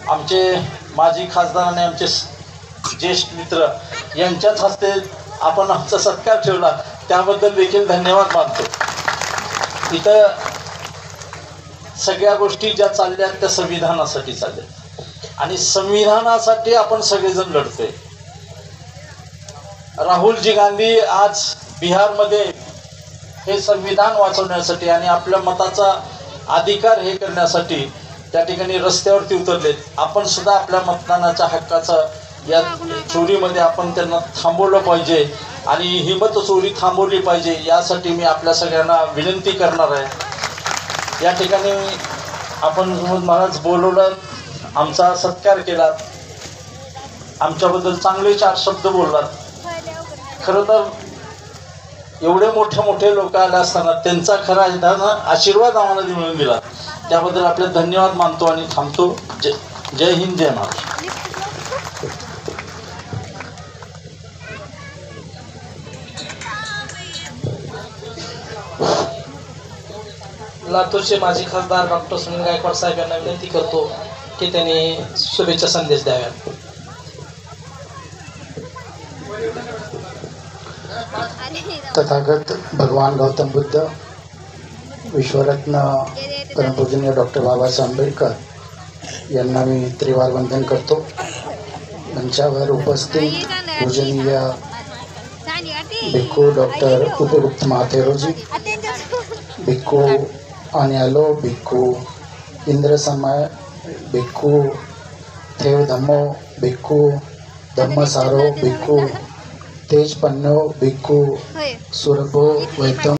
आमचे माजी खासदार आणि आमचे ज्येष्ठ मित्र यांच्याच हस्ते आपण आमचा सत्कार ठेवला, त्याबद्दल देखील धन्यवाद मानतो. इथं सगळ्या गोष्टी ज्या चालल्यात त्या संविधानासाठी चालल्यात आणि संविधानासाठी आपण सगळेजण लढतोय. राहुलजी गांधी आज बिहारमध्ये हे संविधान वाचवण्यासाठी आणि आपल्या मताचा अधिकार हे करण्यासाठी त्या ठिकाणी रस्त्यावरती उतरलेत. आपण सुद्धा आपल्या मतदानाच्या हक्काचा या चोरीमध्ये आपण त्यांना थांबवलं पाहिजे आणि ही मतचोरी थांबवली पाहिजे, यासाठी मी आपल्या सगळ्यांना विनंती करणार आहे. या ठिकाणी आपण महाराज बोलवलं, आमचा सत्कार केला, आमच्याबद्दल चांगले 4 शब्द बोललात. खरं तर एवढे मोठे मोठे लोक आले असताना त्यांचा खरा आशीर्वाद आम्हाला मिळून दिला, त्याबद्दल आपले धन्यवाद मानतो आणि थांबतो. जय हिंद, जय महाराष्ट्र. लातूरचे माजी खासदार डॉक्टर सुनील गायकवाड साहेब यांना विनंती करतो की त्यांनी शुभेच्छा संदेश द्याव्यात. तथागत भगवान गौतम बुद्ध, विश्वरत्न परमपूजनीय डॉक्टर बाबासाहेब आंबेडकर यांना मी त्रिवार वंदन करतो. मंचावर उपस्थित पूजनीय भिक्खू डॉक्टर उपगुप्त महाथेरोजी, भिक्खू अनियालो, भिक्खू इंद्र समय, भिक्खू थेव धम्मो, भिक्खू धम्म सारो, भिक्खू तेज पन्नो, भिक्खू सुरभो वैतम.